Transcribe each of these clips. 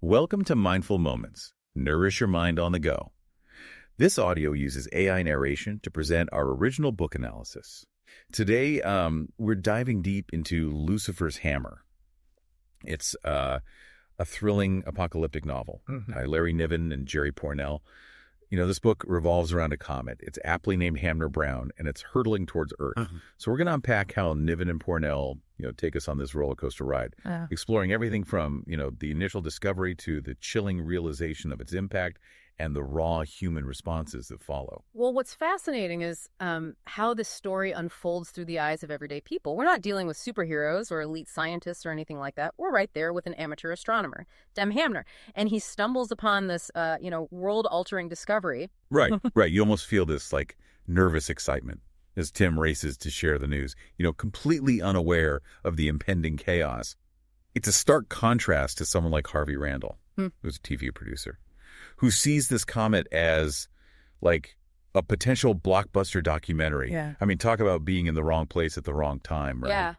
Welcome to Mindful Moments. Nourish your mind on the go. This audio uses AI narration to present our original book analysis. Today, we're diving deep into Lucifer's Hammer. It's a thrilling apocalyptic novel by Larry Niven and Jerry Pournelle. This book revolves around a comet. It's aptly named Hamner Brown, and it's hurtling towards Earth. So we're going to unpack how Niven and Pournelle, take us on this roller coaster ride, exploring everything from, the initial discovery to the chilling realization of its impact and the raw human responses that follow. Well, what's fascinating is how this story unfolds through the eyes of everyday people. We're not dealing with superheroes or elite scientists or anything like that. We're right there with an amateur astronomer, Dem Hamner, and he stumbles upon this, world-altering discovery. Right. You almost feel this, nervous excitement as Tim races to share the news, completely unaware of the impending chaos. It's a stark contrast to someone like Harvey Randall, who's a TV producer, who sees this comet as a potential blockbuster documentary. Yeah. I mean, talk about being in the wrong place at the wrong time, right? Yeah.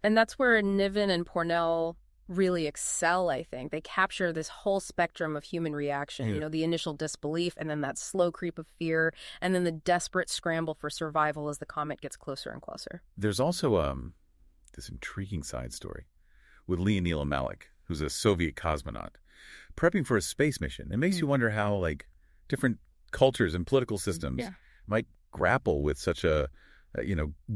And that's where Niven and Pournelle really excel, I think. They capture this whole spectrum of human reaction, the initial disbelief, and then that slow creep of fear, and then the desperate scramble for survival as the comet gets closer and closer. There's also this intriguing side story with Leonila Malik, who's a Soviet cosmonaut, prepping for a space mission. It makes you wonder how, different cultures and political systems might grapple with such a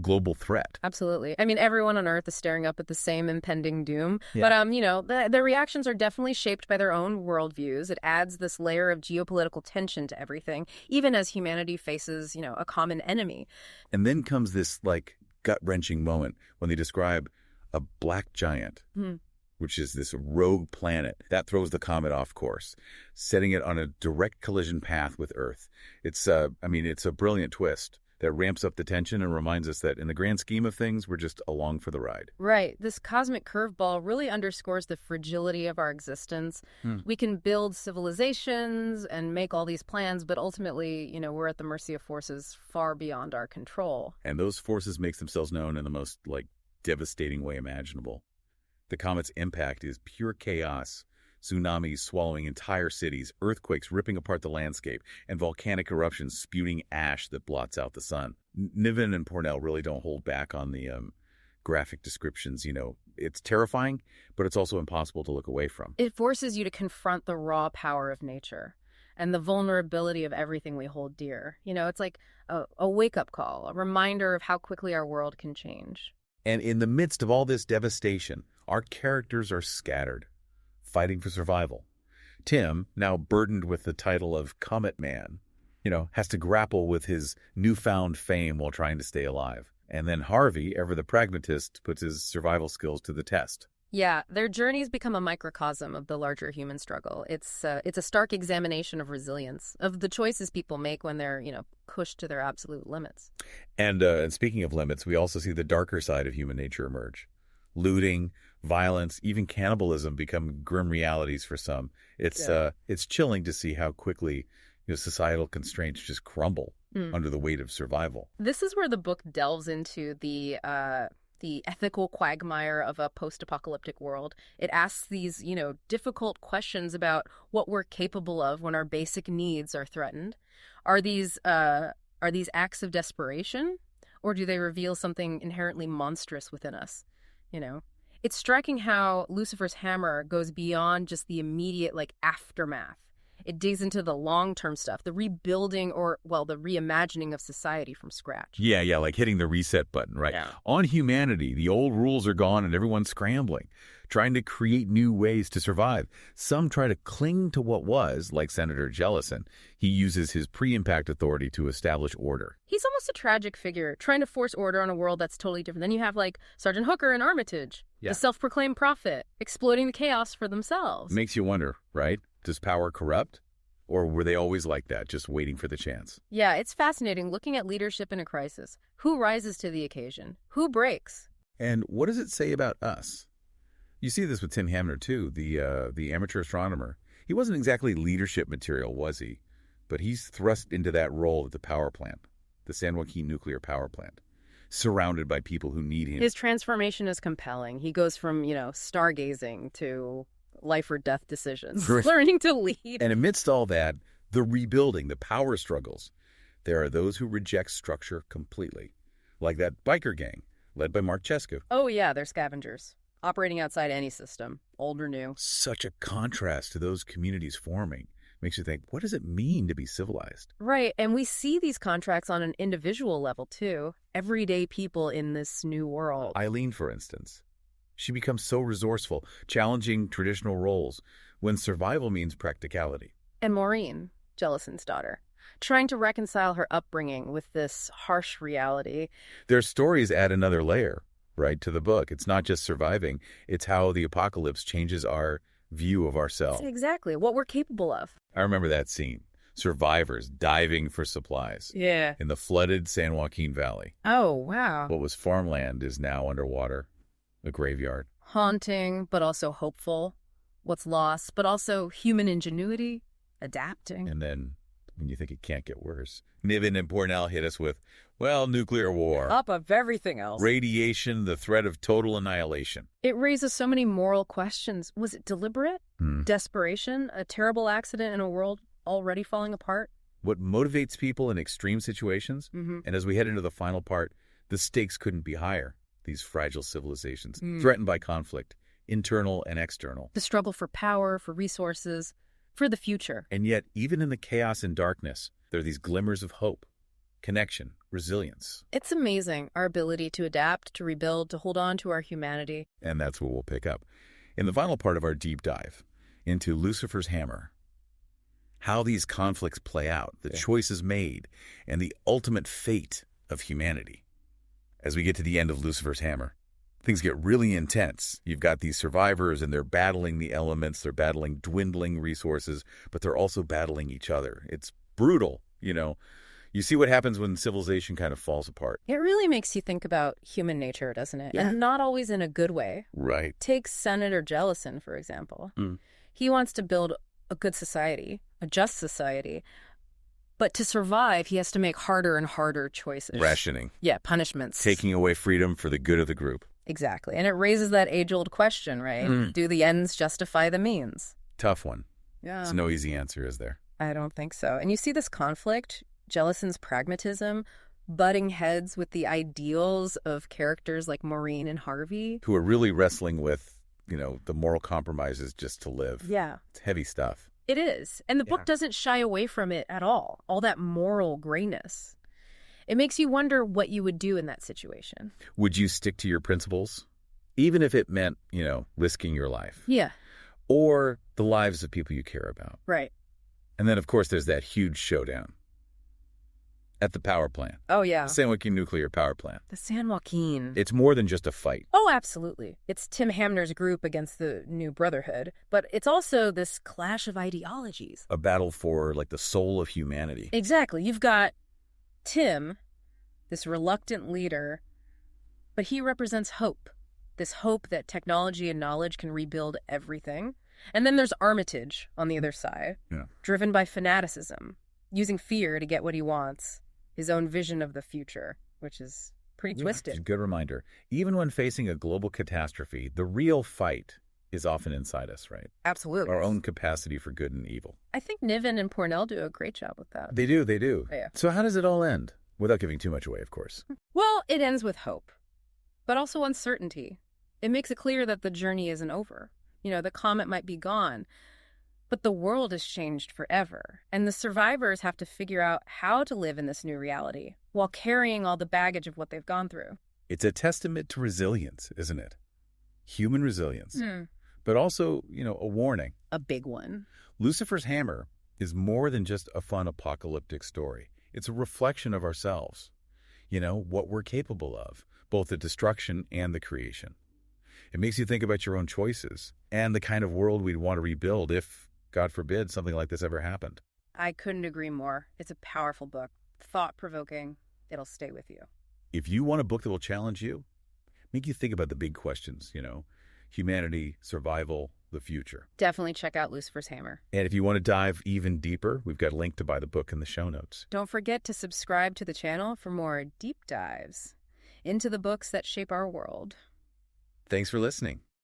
global threat. Absolutely. I mean, everyone on Earth is staring up at the same impending doom. Yeah. But, their reactions are definitely shaped by their own worldviews. It adds this layer of geopolitical tension to everything, even as humanity faces, a common enemy. And then comes this, gut-wrenching moment when they describe a black giant, which is this rogue planet that throws the comet off course, setting it on a direct collision path with Earth. It's a brilliant twist that ramps up the tension and reminds us that in the grand scheme of things, we're just along for the ride. Right. This cosmic curveball really underscores the fragility of our existence. We can build civilizations and make all these plans, but ultimately, we're at the mercy of forces far beyond our control. And those forces make themselves known in the most, devastating way imaginable. The comet's impact is pure chaos. Tsunamis swallowing entire cities, earthquakes ripping apart the landscape, and volcanic eruptions spewing ash that blots out the sun. Niven and Pournelle really don't hold back on the graphic descriptions. It's terrifying, but it's also impossible to look away from. It forces you to confront the raw power of nature and the vulnerability of everything we hold dear. It's like a wake-up call, a reminder of how quickly our world can change. And in the midst of all this devastation, our characters are scattered, fighting for survival. Tim, now burdened with the title of Comet Man, has to grapple with his newfound fame while trying to stay alive. And then Harvey, ever the pragmatist, puts his survival skills to the test. Yeah, their journeys become a microcosm of the larger human struggle. It's a stark examination of resilience, of the choices people make when they're, pushed to their absolute limits. And speaking of limits, we also see the darker side of human nature emerge. Looting, violence, even cannibalism become grim realities for some. It's chilling to see how quickly societal constraints just crumble under the weight of survival. This is where the book delves into the ethical quagmire of a post-apocalyptic world. It asks these, difficult questions about what we're capable of when our basic needs are threatened. Are these acts of desperation, or do they reveal something inherently monstrous within us? It's striking how Lucifer's Hammer goes beyond just the immediate, aftermath. It digs into the long-term stuff, the rebuilding the reimagining of society from scratch. Yeah, like hitting the reset button, right? Yeah. On humanity, the old rules are gone and everyone's scrambling, trying to create new ways to survive. Some try to cling to what was, like Senator Jellison. He uses his pre-impact authority to establish order. He's almost a tragic figure, trying to force order on a world that's totally different. Then you have, Sergeant Hooker and Armitage, the self-proclaimed prophet, exploiting the chaos for themselves. Makes you wonder, right? Does power corrupt? Or were they always like that, just waiting for the chance? Yeah, it's fascinating looking at leadership in a crisis. Who rises to the occasion? Who breaks? And what does it say about us? You see this with Tim Hamner, too, the amateur astronomer. He wasn't exactly leadership material, was he? But he's thrust into that role at the power plant, the San Joaquin nuclear power plant, surrounded by people who need him. His transformation is compelling. He goes from, stargazing to life or death decisions, Right. learning to lead. And amidst all that, the rebuilding, the power struggles, there are those who reject structure completely, like that biker gang led by Mark Chescu. Oh, yeah, they're scavengers, operating outside any system, old or new. Such a contrast to those communities forming. Makes you think, what does it mean to be civilized? Right, and we see these contracts on an individual level, too. Everyday people in this new world. Eileen, for instance. She becomes so resourceful, challenging traditional roles, when survival means practicality. And Maureen, Jellison's daughter, trying to reconcile her upbringing with this harsh reality. Their stories add another layer, right, to the book. It's not just surviving, it's how the apocalypse changes our view of ourselves. Exactly, what we're capable of. I remember that scene. Survivors diving for supplies. Yeah. In the flooded San Joaquin Valley. Oh, wow. What was farmland is now underwater. A graveyard. Haunting, but also hopeful. What's lost, but also human ingenuity, adapting. And then, when you think it can't get worse, Niven and Pournelle hit us with, well, nuclear war. Up of everything else. Radiation, the threat of total annihilation. It raises so many moral questions. Was it deliberate? Desperation? A terrible accident in a world already falling apart? What motivates people in extreme situations, and as we head into the final part, the stakes couldn't be higher. These fragile civilizations, threatened by conflict, internal and external. The struggle for power, for resources, for the future. And yet, even in the chaos and darkness, there are these glimmers of hope, connection, resilience. It's amazing, our ability to adapt, to rebuild, to hold on to our humanity. And that's what we'll pick up in the final part of our deep dive into Lucifer's hammer. How these conflicts play out, the choices made, and the ultimate fate of humanity. As we get to the end of Lucifer's hammer, things get really intense. You've got these survivors, and they're battling the elements. They're battling dwindling resources, but they're also battling each other. It's brutal, you know. You see what happens when civilization kind of falls apart. It really makes you think about human nature, doesn't it? Yeah. And not always in a good way. Right. Take Senator Jellison, for example. He wants to build a good society, a just society. But to survive, he has to make harder and harder choices. Rationing. Yeah, punishments. Taking away freedom for the good of the group. Exactly. And it raises that age-old question, right? Do the ends justify the means? Tough one. Yeah. There's no easy answer, is there? I don't think so. And you see this conflict, Jellison's pragmatism, butting heads with the ideals of characters like Maureen and Harvey. Who are really wrestling with, you know, the moral compromises just to live. Yeah. It's heavy stuff. It is. And the book doesn't shy away from it at all that moral grayness. It makes you wonder what you would do in that situation. Would you stick to your principles? Even if it meant, you know, risking your life. Yeah. Or the lives of people you care about. Right. And then, of course, there's that huge showdown at the power plant. Oh, yeah. The San Joaquin nuclear power plant. The San Joaquin. It's more than just a fight. Oh, absolutely. It's Tim Hamner's group against the New Brotherhood, but it's also this clash of ideologies. A battle for, like, the soul of humanity. Exactly. You've got Tim, this reluctant leader, but he represents hope. This hope that technology and knowledge can rebuild everything. And then there's Armitage on the other side, driven by fanaticism, using fear to get what he wants, his own vision of the future, which is pretty twisted. It's a good reminder. Even when facing a global catastrophe, the real fight is often inside us, right? Absolutely. Our own capacity for good and evil. I think Niven and Pournelle do a great job with that. They do. Yeah. So how does it all end? Without giving too much away, of course. Well, it ends with hope, but also uncertainty. It makes it clear that the journey isn't over. You know, the comet might be gone, but the world has changed forever, and the survivors have to figure out how to live in this new reality while carrying all the baggage of what they've gone through. It's a testament to resilience, isn't it? Human resilience. But also, you know, a warning. A big one. Lucifer's hammer is more than just a fun apocalyptic story. It's a reflection of ourselves. You know, what we're capable of, both the destruction and the creation. It makes you think about your own choices and the kind of world we'd want to rebuild if, God forbid, something like this ever happened. I couldn't agree more. It's a powerful book, thought-provoking. It'll stay with you. If you want a book that will challenge you, make you think about the big questions, you know, humanity, survival, the future. Definitely check out Lucifer's Hammer. And if you want to dive even deeper, we've got a link to buy the book in the show notes. Don't forget to subscribe to the channel for more deep dives into the books that shape our world. Thanks for listening.